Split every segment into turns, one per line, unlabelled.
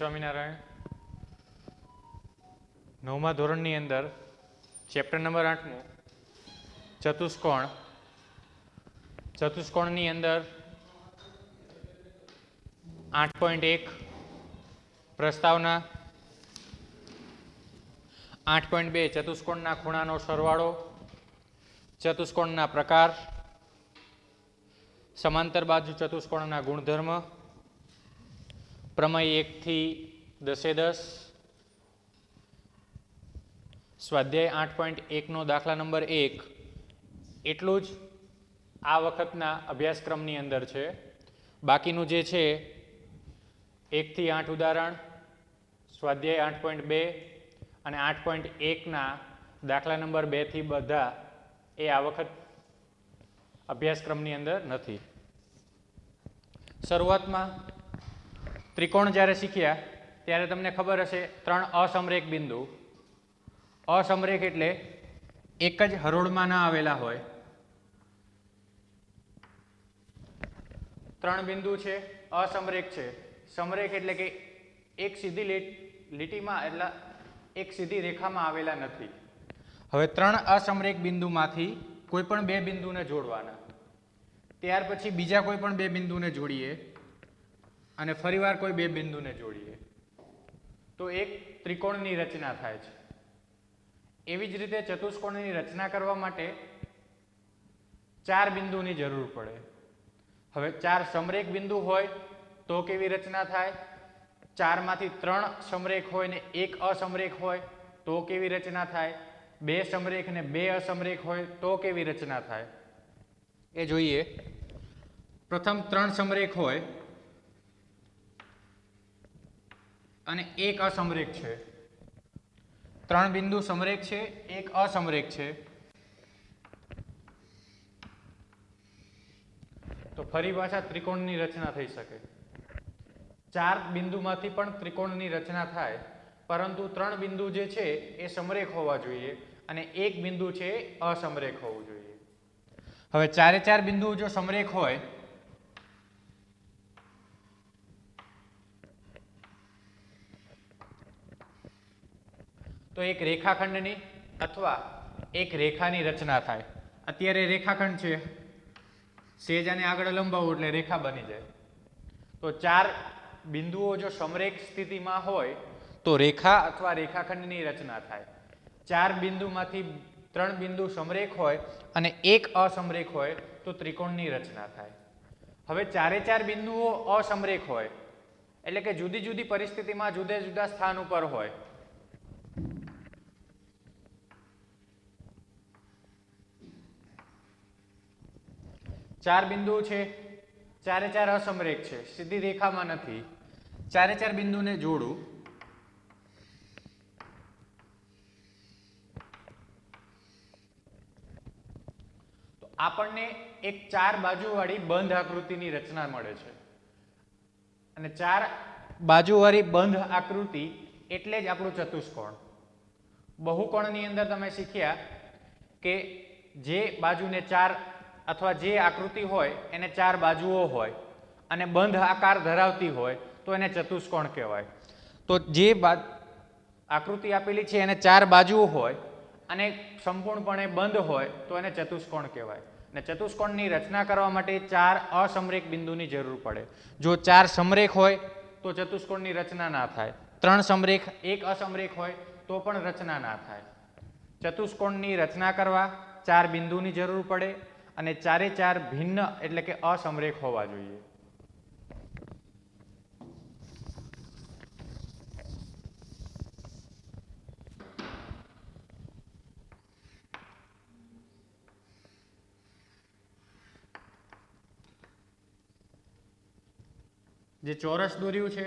સ્વામિનારાયણ. 9મા ધોરણની અંદર chapter number 8મું ચતુષ્કોણ. ચતુષ્કોણની અંદર 8.1 પ્રસ્તાવના, 8.2 ચતુષ્કોણના ખૂણાનો સરવાળો, ચતુષ્કોણના પ્રકાર, સમાંતર બાજુ ચતુષ્કોણના ગુણધર્મ, પ્રમેય 1 થી 10 સ્વાધ્યાય 8.1 નો દાખલા નંબર 1 એટલું જ આ વખતના અભ્યાસક્રમની અંદર છે. બાકીનું જે છે 1 થી 8 ઉદાહરણ, સ્વાધ્યાય 8.2 અને 8.1ના દાખલા નંબર 2 થી બધા એ આ વખત અભ્યાસક્રમની અંદર નથી. શરૂઆતમાં ત્રિકોણ જ્યારે શીખ્યા ત્યારે તમને ખબર હશે 3 અસમરેખ બિંદુ. અસમરેખ એટલે એક જ હરોળમાં ના આવેલા હોય. 3 બિંદુ છે, અસમરેખ છે. સમરેખ એટલે કે એક સીધી લીટીમાં એટલે એક સીધી રેખામાં આવેલા નથી. હવે 3 અસમરેખ બિંદુમાંથી કોઈ પણ 2 બિંદુને જોડવાના, ત્યાર પછી બીજા કોઈ પણ 2 બિંદુને જોડીએ અને ફરીવાર કોઈ 2 બિંદુને જોડીએ તો એક ત્રિકોણની રચના થાય છે. એવી જ રીતે ચતુષ્કોણની રચના કરવા માટે 4 બિંદુની જરૂર પડે. હવે 4 સમરેખ બિંદુ હોય તો કેવી રચના થાય? 4 માંથી 3 સમરેખ હોય ને 1 અસમરેખ હોય તો કેવી રચના થાય? 2 સમરેખ ને 2 અસમરેખ હોય તો કેવી રચના થાય? એ જોઈએ. પ્રથમ 3 સમરેખ હોય અને 1 અસમરેખ છે. 3 બિંદુ સમરેખ છે, 1 અસમરેખ છે. તો ફરી પાછા ત્રિકોણની રચના થઈ શકે. 4 બિંદુમાંથી પણ ત્રિકોણની રચના થાય, પરંતુ 3 બિંદુ જે છે એ સમરેખ હોવા જોઈએ અને 1 બિંદુ છે એ અસમરેખ હોવું જોઈએ. હવે 4 બિંદુઓ જો સમરેખ હોય તો એક રેખાખંડની અથવા એક રેખાની રચના થાય. અત્યારે રેખાખંડ છે, સેજ આને આગળ લંબાવો એટલે રેખા બની જાય. તો 4 બિંદુઓ જો સમરેખ સ્થિતિમાં હોય તો રેખા અથવા રેખાખંડની રચના થાય. 4 બિંદુમાંથી 3 બિંદુ સમરેખ હોય અને 1 અસમરેખ હોય તો ત્રિકોણની રચના થાય. હવે 4 બિંદુઓ અસમરેખ હોય એટલે કે જુદી જુદી પરિસ્થિતિમાં જુદા જુદા સ્થાન ઉપર હોય. ચાર બિંદુ છે, 4 અસમરેખ છે, સીધી રેખામાં નથી. 4 બિંદુને જોડું તો આપણને એક 4 બાજુવાળી બંધ આકૃતિની રચના મળે છે. અને 4 બાજુવાળી બંધ આકૃતિ એટલે જ આપણું ચતુષ્કોણ. બહુકોણની અંદર તમે શીખ્યા કે જે બાજુને 4 અથવા જે આકૃતિ હોય એને 4 બાજુઓ હોય અને બંધ આકાર ધરાવતી હોય તો એને ચતુષ્કોણ કહેવાય. તો જે આકૃતિ આપેલી છે એને 4 બાજુઓ હોય અને સંપૂર્ણપણે બંધ હોય તો એને ચતુષ્કોણ કહેવાય. અને ચતુષ્કોણની રચના કરવા માટે 4 અસમરેખ બિંદુની જરૂર પડે. જો 4 સમરેખ હોય તો ચતુષ્કોણની રચના ના થાય. 3 સમરેખ 1 અસમરેખ હોય તો પણ રચના ના થાય. ચતુષ્કોણની રચના કરવા 4 બિંદુની જરૂર પડે અને 4 ભિન્ન એટલે કે અસમરેખ હોવા જોઈએ. જે ચોરસ દોર્યું છે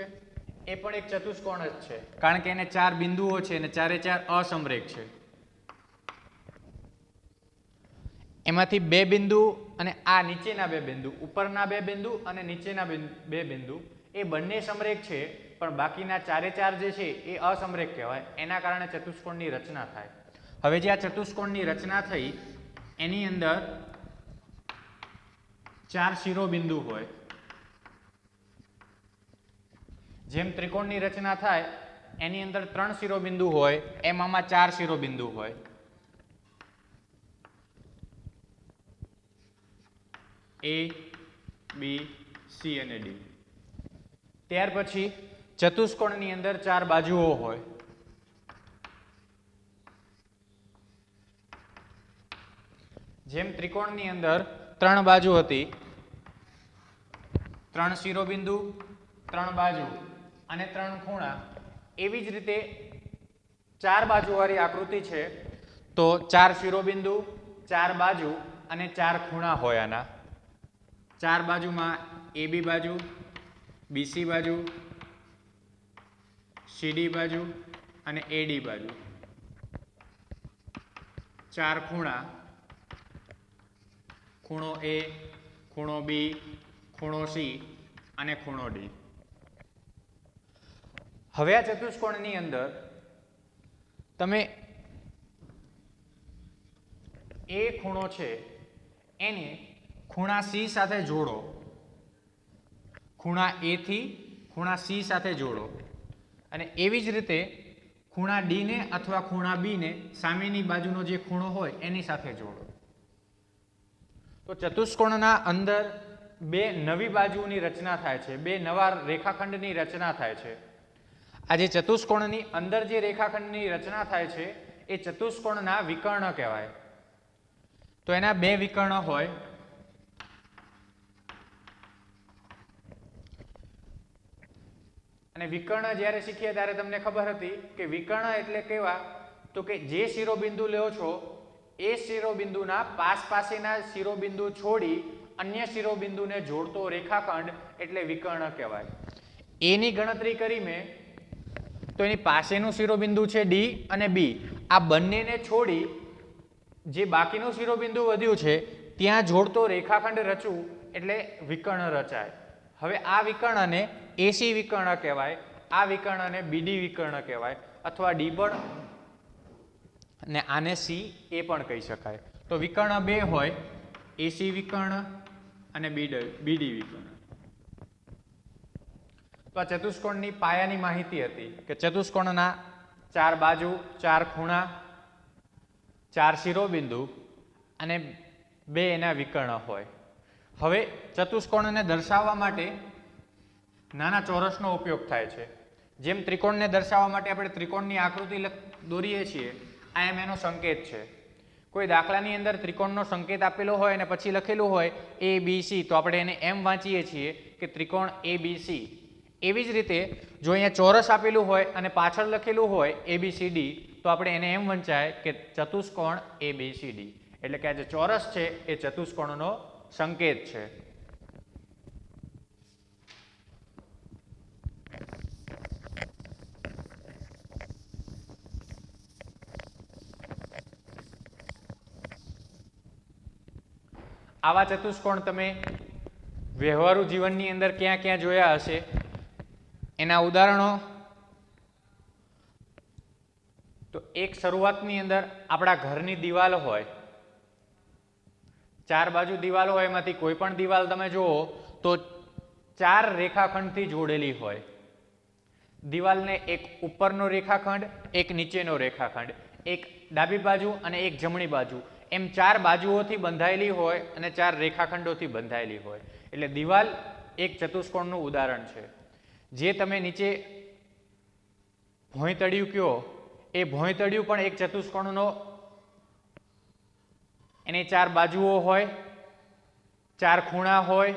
એ પણ એક ચતુષ્કોણ જ છે, કારણ કે એને 4 બિંદુઓ છે અને 4 અસમરેખ છે. એમાંથી 2 બિંદુ અને આ નીચેના 2 બિંદુ, ઉપરના 2 બિંદુ અને નીચેના 2 બિંદુ એ બંને સમરેખ છે, પણ બાકીના 4 જે છે એ અસમરેખ કહેવાય. એના કારણે ચતુષ્કોણની રચના થાય. હવે જે આ ચતુષ્કોણની રચના થઈ એની અંદર 4 શિરોબિંદુ હોય. જેમ ત્રિકોણની રચના થાય એની અંદર 3 શિરોબિંદુ હોય એમ આમાં 4 શિરોબિંદુ હોય. A, B, C અને D. ત્યાર પછી ચતુષ્કોણની અંદર 4 બાજુઓ હોય. જેમ ત્રિકોણની અંદર 3 બાજુ હતી, 3 શિરોબિંદુ, 3 બાજુ અને 3 ખૂણા, એવી જ રીતે 4 બાજુવાળી આકૃતિ છે તો 4 શિરોબિંદુ, 4 બાજુ અને 4 ખૂણા હોય. આના 4 બાજુમાં AB બાજુ, BC બાજુ, CD બાજુ અને AD બાજુ. 4 ખૂણા, ખૂણો A, ખૂણો B, ખૂણો C અને ખૂણો D. હવે આ ચતુષ્કોણની અંદર તમે એ ખૂણો છે એને ખૂણા C સાથે જોડો, ખૂણા A થી ખૂણા C સાથે જોડો અને એવી જ રીતે ખૂણા D ને અથવા ખૂણા B ને સામેની બાજુનો જે ખૂણો હોય એની સાથે જોડો. તો ચતુષ્કોણના અંદર બે નવી બાજુની રચના થાય છે, બે નવા રેખાખંડની રચના થાય છે. આ જે ચતુષ્કોણની અંદર જે રેખાખંડની રચના થાય છે એ ચતુષ્કોણના વિકર્ણ કહેવાય. તો એના બે વિકર્ણ હોય. અને વિકર્ણ જ્યારે શીખીએ ત્યારે તમને ખબર હતી કે વિકર્ણ એટલે કેવા, તો કે જે શિરોબિંદુ લ્યો છો એ શિરોબિંદુના પાસેના શિરોબિંદુ છોડી અન્ય શિરોબિંદુને જોડતો રેખાખંડ એટલે વિકર્ણ કહેવાય. એની ગણતરી કરી મેં તો એની પાસેનું શિરોબિંદુ છે D અને B, આ બંનેને છોડી જે બાકીનું શિરોબિંદુ વધ્યું છે ત્યાં જોડતો રેખાખંડ રચવું એટલે વિકર્ણ રચાય. હવે આ વિકર્ણને AC વિકર્ણ કહેવાય, આ વિકર્ણને BD વિકર્ણ કહેવાય અથવા D પણ, અને આને C એ પણ કહી શકાય. તો વિકર્ણ બે હોય, AC વિકર્ણ અને BD વિકર્ણ. તો આ ચતુષ્કોણની પાયાની માહિતી હતી કે ચતુષ્કોણના 4 બાજુ, 4 ખૂણા, 4 શિરોબિંદુ અને 2 એના વિકર્ણ હોય. હવે ચતુષ્કોણને દર્શાવવા માટે નાના ચોરસનો ઉપયોગ થાય છે. જેમ ત્રિકોણને દર્શાવવા માટે આપણે ત્રિકોણની આકૃતિ દોરીએ છીએ, આ એમ એનો સંકેત છે. કોઈ દાખલાની અંદર ત્રિકોણનો સંકેત આપેલો હોય અને પછી લખેલું હોય ABC, તો આપણે એને એમ વાંચીએ છીએ કે ત્રિકોણ ABC. એવી જ રીતે જો અહીંયા ચોરસ આપેલું હોય અને પાછળ લખેલું હોય ABCD, તો આપણે એને એમ વંચાય કે ચતુષ્કોણ ABCD. એટલે કે આ જે ચોરસ છે એ ચતુષ્કોણનો સંકેત છે. આવા ચતુષ્કોણ તમે વ્યવહારુ જીવનની અંદર ક્યાં ક્યાં જોયા હશે, એના ઉદાહરણો તો એક શરૂઆતની અંદર આપણા ઘરની દિવાલ હોય, 4 બાજુ દિવાલ હોય, એમાંથી કોઈ પણ દિવાલ તમે જુઓ તો 4 રેખાખંડથી જોડેલી હોય. દિવાલને એક ઉપરનો રેખાખંડ, એક નીચેનો રેખાખંડ, એક ડાબી બાજુ અને એક જમણી બાજુ, એમ 4 બાજુઓથી બંધાયેલી હોય અને 4 રેખાખંડોથી બંધાયેલી હોય. એટલે દિવાલ એક ચતુષ્કોણનું ઉદાહરણ છે. જે તમે નીચે ભોંયતળિયું કહો એ ભોંયતળિયું પણ એક ચતુષ્કોણનો, એની 4 બાજુઓ હોય, 4 ખૂણા હોય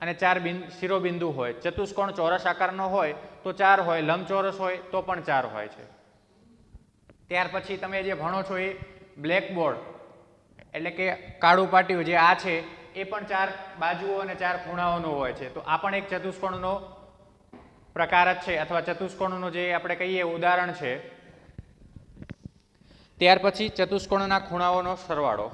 અને 4 શિરોબિંદુ હોય. ચતુષ્કોણ ચોરસ આકારનો હોય તો 4 હોય, લંબચોરસ હોય તો પણ 4 હોય છે. ત્યાર પછી તમે જે ભણો છો એ બ્લેકબોર્ડ એટલે કે કાળું પાટિયું જે આ છે એ પણ 4 બાજુઓ અને 4 ખૂણાઓનો હોય છે. તો આ પણ એક ચતુષ્કોણનો પ્રકાર જ છે અથવા ચતુષ્કોણનું જે આપણે કહીએ ઉદાહરણ છે. ત્યાર પછી ચતુષ્કોણના ખૂણાઓનો સરવાળો.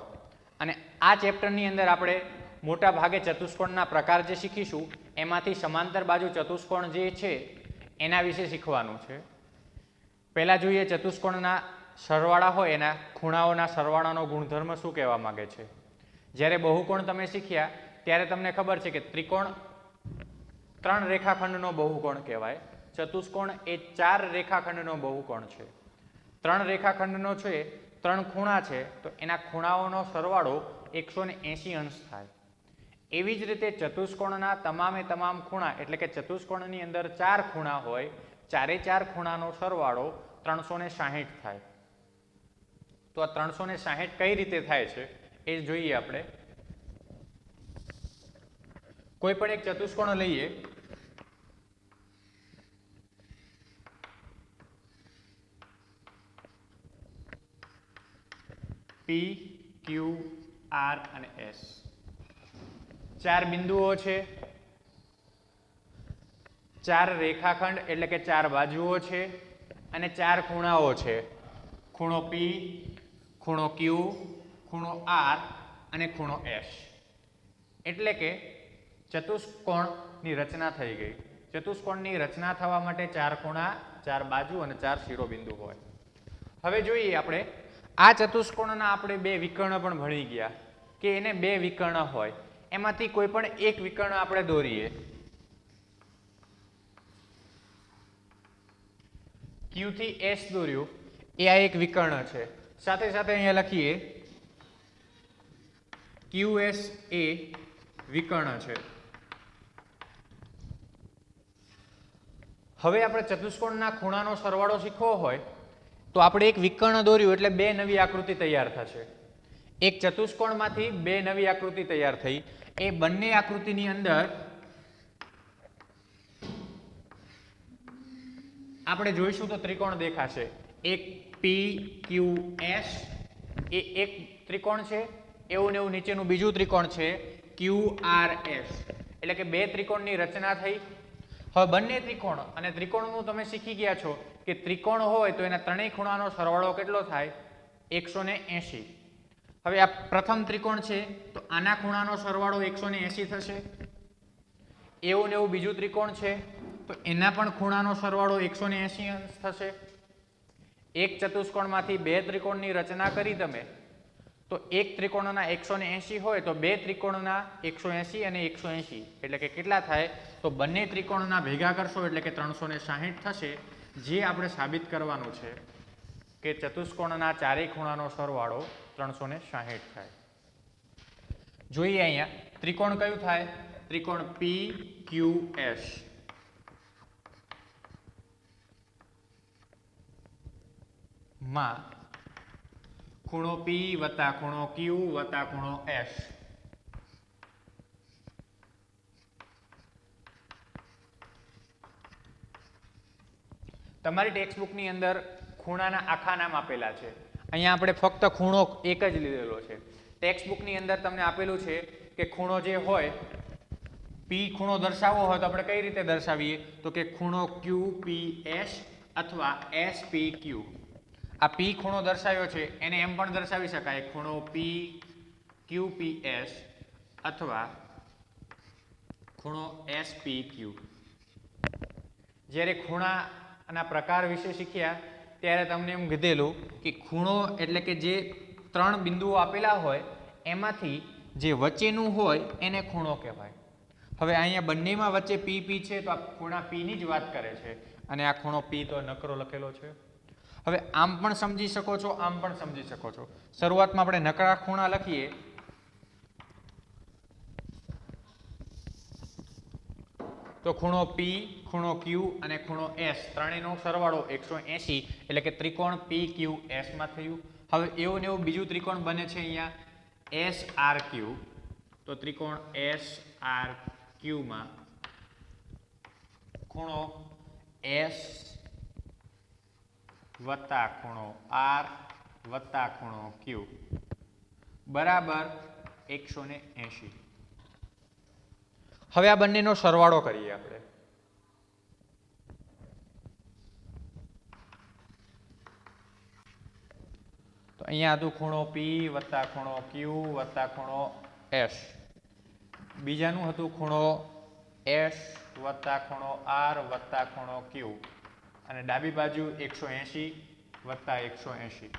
અને આ ચેપ્ટરની અંદર આપણે મોટા ભાગે ચતુષ્કોણના પ્રકાર જે શીખીશું એમાંથી સમાંતર બાજુ ચતુષ્કોણ જે છે એના વિશે શીખવાનું છે. પહેલા જોઈએ ચતુષ્કોણના સરવાળા હોય એના ખૂણાઓના સરવાળાનો ગુણધર્મ શું કહેવા માંગે છે. જ્યારે બહુકોણ તમે શીખ્યા ત્યારે તમને ખબર છે કે ત્રિકોણ 3 રેખાખંડનો બહુકોણ કહેવાય. ચતુષ્કોણ એ 4 રેખાખંડનો બહુકોણ છે. 3 રેખાખંડનો છે, 3 ખૂણા છે, તો એના ખૂણાઓનો સરવાળો 180 અંશ થાય. એવી જ રીતે ચતુષ્કોણના તમામે તમામ ખૂણા એટલે કે ચતુષ્કોણની અંદર 4 ખૂણા હોય, ચારે 4 ખૂણાનો સરવાળો 360 થાય. તો આ 360 કઈ રીતે થાય છે એ જોઈએ આપણે. કોઈ પણ એક ચતુષ્કોણ લઈએ, P, Q, R અને S. 4 બિંદુઓ છે, 4 રેખાખંડ એટલે કે 4 બાજુઓ છે અને 4 ખૂણાઓ છે. ખૂણો P, ખૂણો Q, ખૂણો R અને ખૂણો S. એટલે કે ચતુષ્કોણની રચના થઈ ગઈ. ચતુષ્કોણની રચના થવા માટે 4 ખૂણા, 4 બાજુ અને 4 શિરોબિંદુ હોય. હવે જોઈએ આપણે આ ચતુષ્કોણના આપણે 2 વિકર્ણ પણ ભણી ગયા કે એને 2 વિકર્ણ હોય, એમાંથી કોઈ પણ એક વિકર્ણ આપણે દોરીએ. Q થી S દોર્યું એ આ એક વિકર્ણ છે. સાથે સાથે અહીંયા લખીએ QS એ વિકર્ણ છે. હવે આપણે ચતુષ્કોણના ખૂણાનો સરવાળો શીખવો હોય તો આપણે એક વિકર્ણ દોર્યું એટલે 2 નવી આકૃતિ તૈયાર થશે. એક ચતુષ્કોણમાંથી 2 નવી આકૃતિ તૈયાર થઈ. એ બંને આકૃતિની અંદર આપણે જોઈશું તો ત્રિકોણ દેખાશે. એક PQS એ એક ત્રિકોણ છે, એવું ને એવું નીચેનું બીજું ત્રિકોણ છે QRS. એટલે કે 2 ત્રિકોણની રચના થઈ. હવે બંને ત્રિકોણ અને ત્રિકોણનું તમે શીખી ગયા છો કે ત્રિકોણ હોય તો એના ત્રણેય ખૂણાનો સરવાળો કેટલો થાય? 180. હવે આ પ્રથમ ત્રિકોણ છે તો આના ખૂણાનો સરવાળો 180 થશે. એવું ને એવું બીજું ત્રિકોણ છે તો એના પણ ખૂણાનો સરવાળો 180 અંશ થશે. એક ચતુષ્કોણમાંથી 2 ત્રિકોણની રચના કરી તમે તો એક ત્રિકોણના 180 હોય તો 2 ત્રિકોણના 180 અને 180 એટલે કે કેટલા થાય? તો બંને ત્રિકોણના ભેગા કરશો એટલે કે 360 થશે. જે આપણે સાબિત કરવાનું છે કે ચતુષ્કોણના ચારેય ખૂણાનો સરવાળો 360 થાય. જોઈએ અહીંયા ત્રિકોણ કયું થાય? ત્રિકોણ PQS. માં ખૂણો P વત્તા ખૂણો Q વત્તા ખૂણો S. તમારી ટેક્સ્ટબુકની અંદર ખૂણાના આખા નામ આપેલા છે. અહીંયા આપણે ફક્ત ખૂણો એક જ લીધેલો છે. ટેક્સ્ટબુકની અંદર તમને આપેલું છે કે ખૂણો જે હોય P ખૂણો દર્શાવવો હોય તો આપણે કઈ રીતે દર્શાવીએ? તો કે ખૂણો QPS અથવા SPQ. આ P ખૂણો દર્શાવ્યો છે એને એમ પણ દર્શાવી શકાય ખૂણો PQPS અથવા ખૂણો SPQ. જ્યારે ખૂણાના પ્રકાર વિશે શીખ્યા ત્યારે તમને એમ કીધેલું કે ખૂણો એટલે કે જે 3 બિંદુઓ આપેલા હોય એમાંથી જે વચ્ચેનું હોય એને ખૂણો કહેવાય. હવે અહીંયા બંનેમાં વચ્ચે P છે તો આ ખૂણા P ની જ વાત કરે છે અને આ ખૂણો P તો નકરો લખેલો છે. હવે આમ પણ સમજી શકો છો, આમ પણ સમજી શકો છો. શરૂઆતમાં આપણે નકરા ખૂણા લખીએ તો ખૂણો P, ખૂણો Q અને ખૂણો S ત્રણેયનો સરવાળો 180 એટલે કે ત્રિકોણ PQS માં થયું. હવે એવું ને એવું બીજું ત્રિકોણ બને છે અહીંયા SRQ. તો ત્રિકોણ SRQ માં ખૂણો S વત્તા ખૂણો R વત્તા ખૂણો Q બરાબર 180. હવે આ બંનેનો સરવાળો કરીએ આપણે. તો અહીંયા હતું ખૂણો P વત્તા ખૂણો Q વત્તા ખૂણો S. બીજાનું હતું ખૂણો S વત્તા ખૂણો R વત્તા ખૂણો Q અને ડાબી બાજુ 180 વત્તા 180.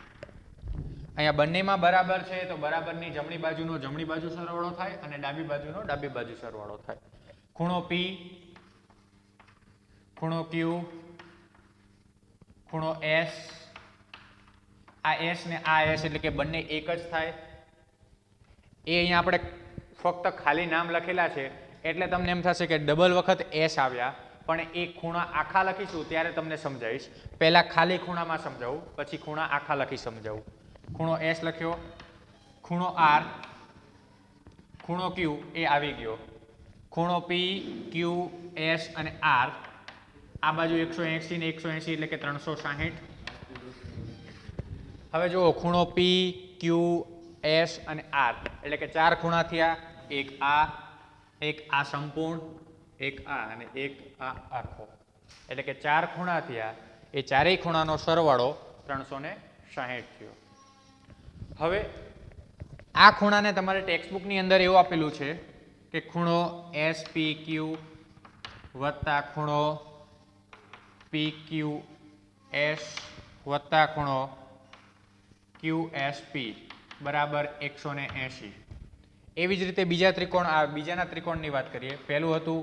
અહીંયા બંનેમાં બરાબર છે તો બરાબરની જમણી બાજુનો જમણી બાજુ સરવાળો થાય અને ડાબી બાજુનો ડાબી બાજુ સરવાળો થાય. ખૂણો P, ખૂણો ક્યુ, ખૂણો એસ, આ એસ ને આ એસ એટલે કે બંને એક જ થાય. એ અહીંયા આપણે ફક્ત ખાલી નામ લખેલા છે એટલે તમને એમ થશે કે ડબલ વખત એસ આવ્યા, પણ એ ખૂણા આખા લખીશું ત્યારે તમને સમજાવીશ. પહેલા ખાલી ખૂણામાં સમજાવું, પછી ખૂણા આખા લખી સમજાવું. ખૂણો એસ લખ્યો, ખૂણો આર, ખૂણો ક્યુ એ આવી ગયો, ખૂણો પી, ક્યુ, એસ અને આર. આ બાજુ 180 ને 180 એટલે કે 360. હવે જુઓ ખૂણો પી, ક્યુ, એસ અને આર એટલે કે 4 ખૂણા થયા. એક આ સંપૂર્ણ, એક આ અને એક આ આખો, એટલે કે 4 ખૂણા થયા. એ ચારેય ખૂણાનો સરવાળો 360 થયો. હવે આ ખૂણાને તમારે ટેક્સ્ટબુકની અંદર એવું આપેલું છે કે ખૂણો એસ પી ક્યુ વત્તા ખૂણો પી ક્યુ એસ વત્તા ખૂણો ક્યુ એસ પી બરાબર 180. એવી જ રીતે બીજા ત્રિકોણ, આ બીજાના ત્રિકોણની વાત કરીએ. પહેલું હતું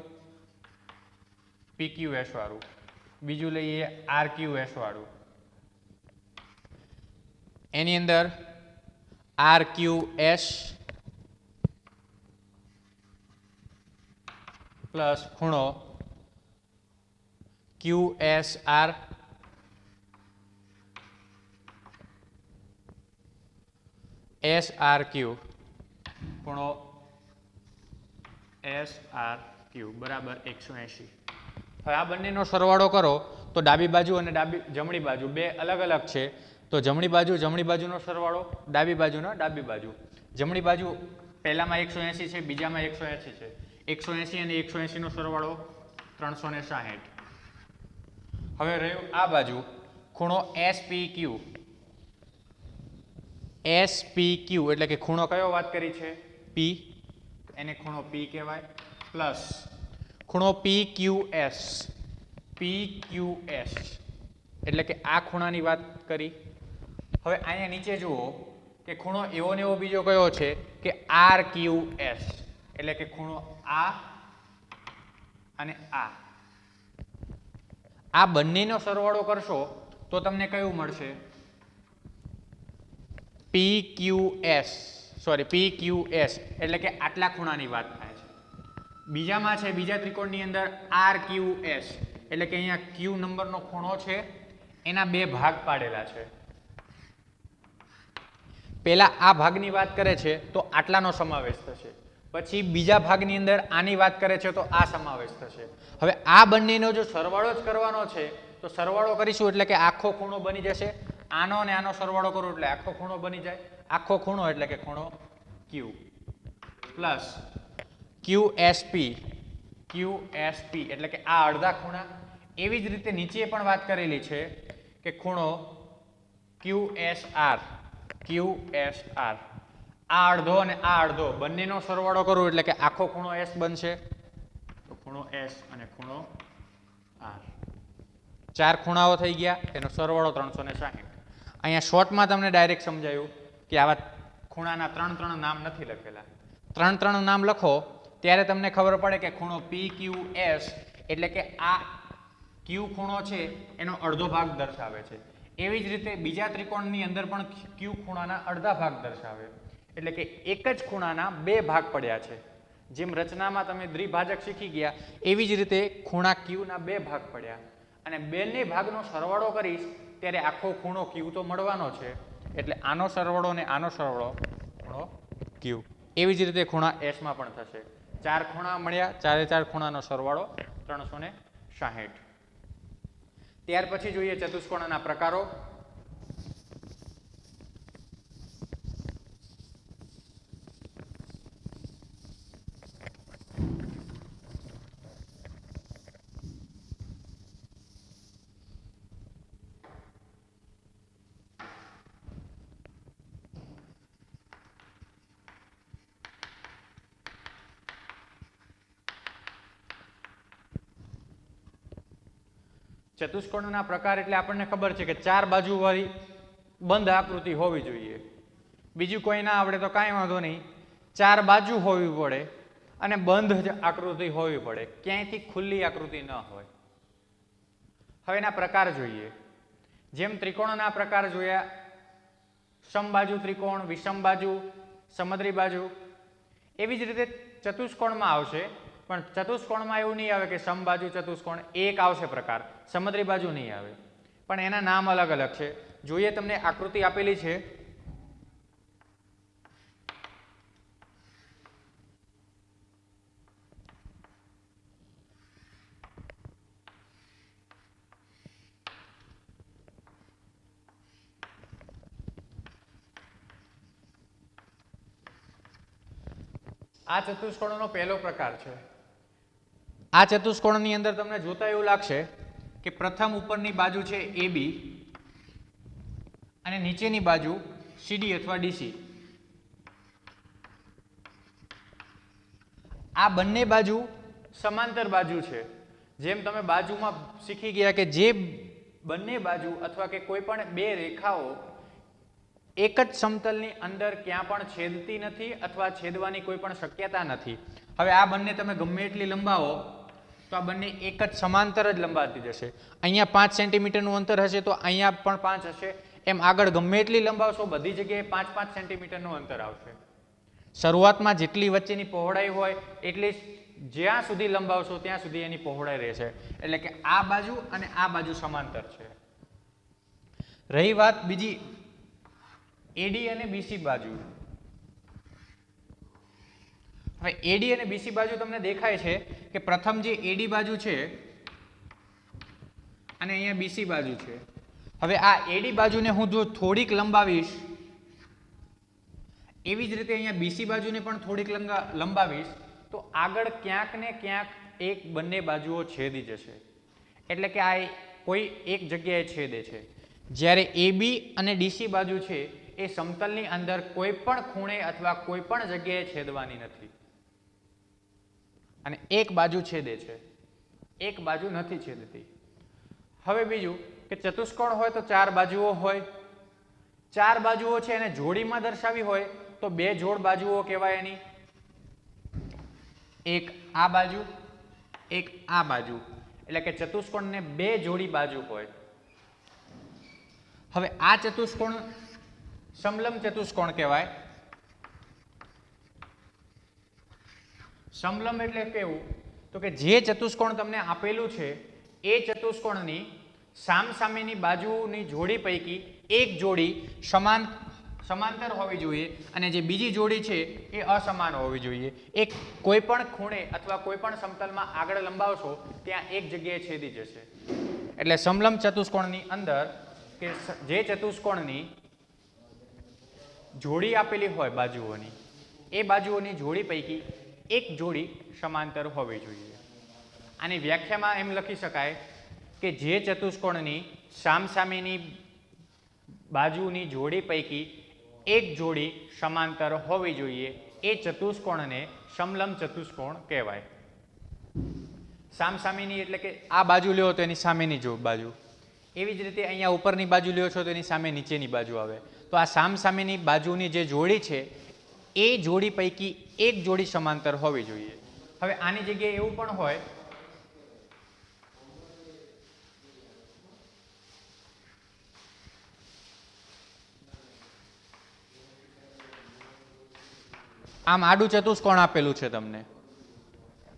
PQS વાળું, બીજું લઈએ RQS વાળું. એની અંદર RQS પ્લસ ખૂણો QSR SRQ ખૂણો SRQ બરાબર 180. હવે આ બંનેનો સરવાળો કરો તો ડાબી બાજુ અને જમણી બાજુ બે અલગ અલગ છે. તો જમણી બાજુનો સરવાળો, ડાબી બાજુનો ડાબી બાજુ. જમણી બાજુ પહેલામાં 180 છે, બીજામાં 180 છે. 180 અને 180 નો સરવાળો 360. હવે રહ્યું આ બાજુ ખૂણો SPQ. SPQ એટલે કે ખૂણો કયો વાત કરી છે? P, એને ખૂણો P કહેવાય, પ્લસ ખૂણો PQS. PQS એટલે કે આ ખૂણાની વાત કરી. હવે અહીંયા નીચે જુઓ કે ખૂણો એવો ને એવો બીજો કયો છે કે RQS એટલે કે ખૂણો આ અને આ. આ બંનેનો સરવાળો કરશો તો તમને કયું મળશે? PQS એટલે કે આટલા ખૂણાની વાત થાય છે. બીજામાં છે, બીજા ત્રિકોણની અંદર RQS એટલે કે અહીંયા Q નંબરનો ખૂણો છે, એના બે ભાગ પાડેલા છે. પહેલા આ ભાગની વાત કરે છે તો આટલાનો સમાવેશ થશે, પછી બીજા ભાગની અંદર આની વાત કરે છે તો આ સમાવેશ થશે. હવે આ બંનેનો જો સરવાળો જ કરવાનો છે તો સરવાળો કરીશું એટલે કે આખો ખૂણો બની જશે. આનો અને આનો સરવાળો કરો એટલે આખો ખૂણો બની જાય. આખો ખૂણો એટલે કે ખૂણો Q પ્લસ QSP એટલે કે આ અડધા ખૂણા. એવી જ રીતે નીચે પણ વાત કરેલી છે કે ખૂણો QSR. આ અડધો અને આ અડધો બંનેનો સરવાળો કરું એટલે કે આખો ખૂણો S બનશે. તો ખૂણો S અને ખૂણો R. 4 ખૂણાઓ થઈ ગયા, એનો સરવાળો 360. અહીંયા શોર્ટમાં તમને ડાયરેક્ટ સમજાયું કે આવા ખૂણાના 3 નામ નથી લખેલા. 3 નામ લખો ત્યારે તમને ખબર પડે કે ખૂણો PQS એટલે કે આ Q ખૂણો છે એનો અડધો ભાગ દર્શાવે છે. એવી જ રીતે બીજા ત્રિકોણની અંદર પણ Q ખૂણાના અડધા ભાગ દર્શાવે. એટલે કે એક જ ખૂણાના બે ભાગ પડ્યા છે. જેમ રચનામાં તમે દ્વિભાજક શીખી ગયા એવી જ રીતે ખૂણા Q ના બે ભાગ પડ્યા, અને બંને ભાગનો સરવાળો કરીશ ત્યારે આખો ખૂણો Q તો મળવાનો છે. એટલે આનો સરવાળો ને આનો સરવાળો ખૂણો Q. એવી જ રીતે ખૂણા S માં પણ થશે. 4 ખૂણા મળ્યા, 4 ખૂણાનો સરવાળો 360. ત્યાર પછી જોઈએ ચતુષ્કોણના પ્રકારો. ચતુષ્કોણના પ્રકાર એટલે આપણને ખબર છે કે 4 બાજુવાળી બંધ આકૃતિ હોવી જોઈએ. બીજું કોઈ ના આવડે તો કાંઈ વાંધો નહીં, 4 બાજુ હોવી પડે અને બંધ જ આકૃતિ હોવી પડે, ક્યાંયથી ખુલ્લી આકૃતિ ન હોય. હવે એના પ્રકાર જોઈએ. જેમ ત્રિકોણના પ્રકાર જોયા, સમબાજુ ત્રિકોણ, વિષમ બાજુ, સમદ્રી બાજુ, એવી જ રીતે ચતુષ્કોણમાં આવશે. પણ ચતુષ્કોણમાં એવું નહીં આવે કે સમબાજુ ચતુષ્કોણ એક આવશે પ્રકાર, સમદ્રી બાજુ નહીં આવે, પણ એના નામ અલગ અલગ છે. જોઈએ, તમને આકૃતિ આપેલી છે. આ ચતુષ્કોણનો પહેલો પ્રકાર છે. આ ચતુષ્કોણની અંદર તમને જોતા એવું લાગશે કે પ્રથમ ઉપરની બાજુ છે AB અને નીચેની બાજુ CD અથવા DC. આ બંને બાજુ સમાંતર બાજુ છે. જેમ તમે બાજુમાં શીખી ગયા કે જે બંને બાજુ અથવા કે કોઈ પણ બે રેખાઓ એક જ સમતલની અંદર ક્યાં પણ છેદતી નથી અથવા છેદવાની કોઈ પણ શક્યતા નથી. હવે આ બંને તમે ગમે એટલી લંબાવો તો આ બંને એક જ સમાંતર જ લંબાતી જશે. અહીંયા 5 સેન્ટીમીટરનું અંતર હશે તો અહીંયા પણ 5 હશે. એમ આગળ ગમે એટલી લંબાવશો બધી જગ્યાએ 5-5 સેન્ટીમીટરનું અંતર આવશે. શરૂઆતમાં જેટલી વચ્ચેની પહોળાઈ હોય એટલી જ્યાં સુધી લંબાવશો ત્યાં સુધી એની પહોળાઈ રહેશે. એટલે કે આ બાજુ અને આ બાજુ સમાંતર છે. રહી વાત બીજી AD અને BC બાજુ. હવે AD અને BC બાજુ તમને દેખાય છે કે પ્રથમ જે AD બાજુ છે અને અહીંયા BC બાજુ છે. હવે આ AD બાજુને હું જો થોડીક લંબાવીશ, એવી જ રીતે અહીંયા BC બાજુને પણ થોડીક લંબાવીશ તો આગળ ક્યાંક ને ક્યાંક એક બંને બાજુઓ છેદી જશે. એટલે કે આ કોઈ એક જગ્યાએ છેદે છે. જ્યારે AB અને DC બાજુ છે એ સમતલની અંદર કોઈ પણ ખૂણે અથવા કોઈ પણ જગ્યાએ છેદવાની નથી અને એક બાજુ છેદે છે, એક બાજુ નથી છેદતી. હવે બીજું કે ચતુષ્કોણ હોય તો 4 બાજુઓ હોય. 4 બાજુઓ છે એને જોડીમાં દર્શાવી હોય તો 2 જોડ બાજુઓ કહેવાય એની. એક આ બાજુ, એક આ બાજુ. એટલે કે ચતુષ્કોણને 2 જોડી બાજુ હોય. હવે આ ચતુષ્કોણ સમલંબ ચતુષ્કોણ કહેવાય. સમલંબ એટલે કેવું તો કે જે ચતુષ્કોણ તમને આપેલું છે એ ચતુષ્કોણની સામસામેની બાજુની જોડી પૈકી એક જોડી સમાંતર હોવી જોઈએ અને જે બીજી જોડી છે એ અસમાન હોવી જોઈએ. એક કોઈ પણ ખૂણે અથવા કોઈ પણ સમતલમાં આગળ લંબાવશો ત્યાં એક જગ્યાએ છેદી જશે. એટલે સમલંબ ચતુષ્કોણની અંદર કે જે ચતુષ્કોણની જોડી આપેલી હોય બાજુઓની, એ બાજુઓની જોડી પૈકી એક જોડી સમાંતર હોવી જોઈએ. આની વ્યાખ્યામાં એમ લખી શકાય કે જે ચતુષ્કોણની સામસામેની બાજુની જોડી પૈકી એક જોડી સમાંતર હોવી જોઈએ એ ચતુષ્કોણને સમલંબ ચતુષ્કોણ કહેવાય. સામસામેની એટલે કે આ બાજુ લ્યો તો એની સામેની બાજુ, એવી જ રીતે અહીંયા ઉપરની બાજુ લ્યો છો તો એની સામે નીચેની બાજુ આવે. તો આ સામસામેની બાજુની જે જોડી છે એ જોડી પૈકી એક જોડી સમાંતર હોવી જોઈએ. હવે આની જગ્યાએ એવું પણ હોય આમ આડું ચતુષ્કોણ આપેલું છે તમને.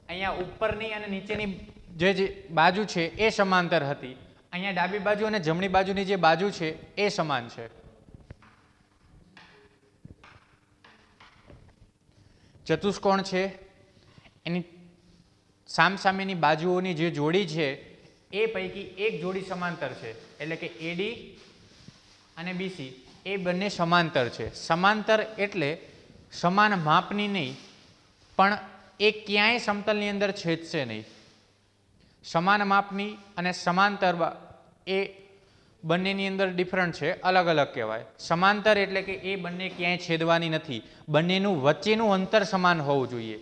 અહીંયા ઉપરની અને નીચેની જે બાજુ છે એ સમાંતર હતી. અહીંયા ડાબી બાજુ અને જમણી બાજુની જે બાજુ છે એ સમાન છે. ચતુષ્કોણ છે એની સામસામેની બાજુઓની જે જોડી છે એ પૈકી એક જોડી સમાંતર છે. એટલે કે AD અને BC એ બંને સમાંતર છે. સમાંતર એટલે સમાન માપની નહીં, પણ એ ક્યાંય સમતલની અંદર છેદશે નહીં. સમાન માપની અને સમાંતર એ બંનેની અંદર ડિફરન્ટ છે, અલગ અલગ કહેવાય. સમાંતર એટલે કે એ બંને ક્યાંય છેદવાની નથી, બંનેનું વચ્ચેનું અંતર સમાન હોવું જોઈએ,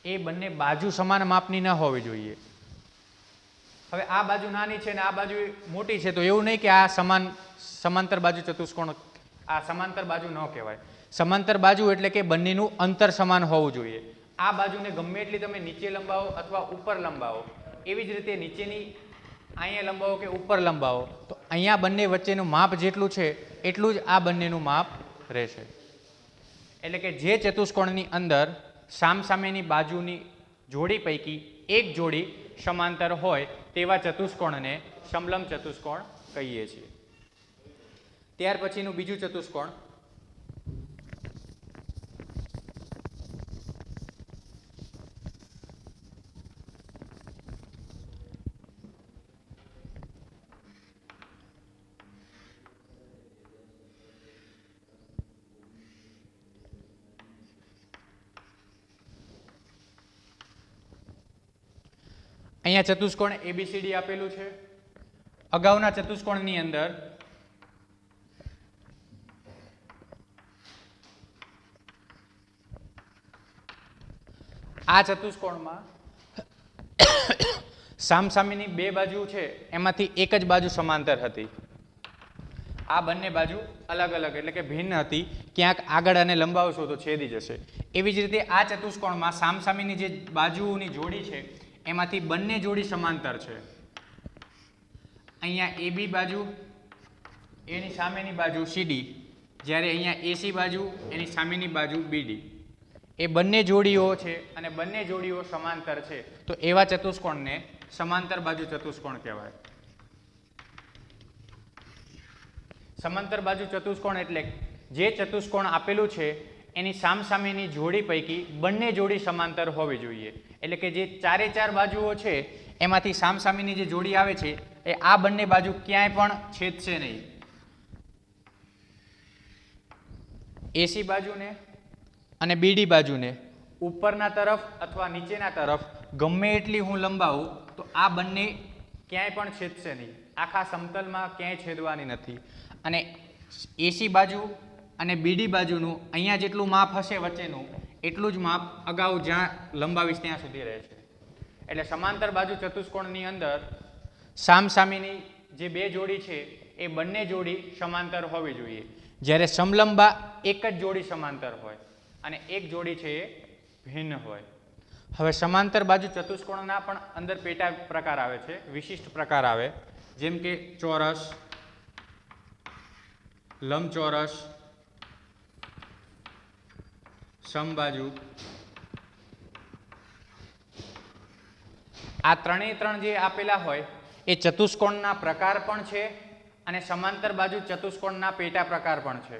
એ બંને બાજુ સમાન માપની ન હોવી જોઈએ. હવે આ બાજુ નાની છે ને આ બાજુ મોટી છે તો એવું નહીં કે આ સમાંતર બાજુ ચતુષ્કોણ, આ સમાંતર બાજુ ન કહેવાય. સમાંતર બાજુ એટલે કે બંનેનું અંતર સમાન હોવું જોઈએ. આ બાજુને ગમે એટલી તમે નીચે લંબાવો અથવા ઉપર લંબાવો, એવી જ રીતે નીચેની અહીંયા લંબાવો કે ઉપર લંબાવો તો અહીંયા બંને વચ્ચેનું માપ જેટલું છે એટલું જ આ બંનેનું માપ રહેશે. એટલે કે જે ચતુષ્કોણની અંદર સામસામેની બાજુની જોડી પૈકી એક જોડી સમાંતર હોય તેવા ચતુષ્કોણને સમલંબ ચતુષ્કોણ કહીએ છીએ. ત્યાર પછીનું બીજું ચતુષ્કોણ અહીંયા ચતુષ્કોણ ABCD આપેલું છે. અગાઉના ચતુષ્કોણની અંદર આ ચતુષ્કોણમાં સામસામેની બે બાજુ છે એમાંથી એક જ બાજુ સમાંતર હતી. આ બંને બાજુ અલગ અલગ એટલે કે ભિન્ન હતી. ક્યાંક આગળ અને લંબાવશો તો છેદી જશે. એવી જ રીતે આ ચતુષ્કોણમાં સામસામેની જે બાજુઓની જોડી છે એમાંથી બંને જોડી સમાંતર છે. અહીંયા AB બાજુ એની સામેની બાજુ CD, જ્યારે અહીંયા AC બાજુ એની સામેની બાજુ BD. એ બંને જોડીઓ છે અને બંને જોડીઓ સમાંતર છે તો એવા ચતુષ્કોણને સમાંતર બાજુ ચતુષ્કોણ કહેવાય. સમાંતર બાજુ ચતુષ્કોણ એટલે જે ચતુષ્કોણ આપેલું છે એની સામસામેની જોડી પૈકી બંને જોડી સમાંતર હોવી જોઈએ. એટલે કે જે ચારે ચાર બાજુઓ છે એમાંથી સામસામેની જે જોડી આવે છે એ આ બંને બાજુ ક્યાંય પણ છેદશે નહીં. AC બાજુને અને BD બાજુને ઉપરના તરફ અથવા નીચેના તરફ ગમે એટલી હું લંબાવું તો આ બંને ક્યાંય પણ છેદશે નહીં. આખા સમતલમાં ક્યાંય છેદવાની નથી. અને AC બાજુ અને BD બાજુનું અહીંયા જેટલું માપ હશે વચ્ચેનું એટલું જ માપ અગાઉ જ્યાં લંબાવીશ ત્યાં સુધી રહેશે. એટલે સમાંતર બાજુ ચતુષ્કોણની અંદર સામસામેની જે બે જોડી છે એ બંને જોડી સમાંતર હોવી જોઈએ. જ્યારે સમલંબા એક જ જોડી સમાંતર હોય અને એક જોડી છે એ ભિન્ન હોય. હવે સમાંતર બાજુ ચતુષ્કોણના પણ અંદર પેટા પ્રકાર આવે છે, વિશિષ્ટ પ્રકાર આવે, જેમ કે ચોરસ, લંબચોરસ, સમબાજુ. આ ત્રણ જે આપેલા હોય એ ચતુષ્કોણના પ્રકાર પણ છે અને સમાંતર બાજુ ચતુષ્કોણના પેટા પ્રકાર પણ છે.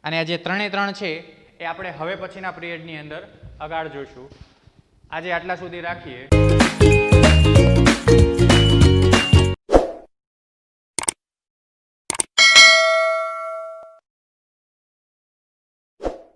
અને આ જે ત્રણ છે એ આપણે હવે પછીના પિરિયડની અંદર આગળ જોઈશું. આજે આટલા સુધી રાખીએ.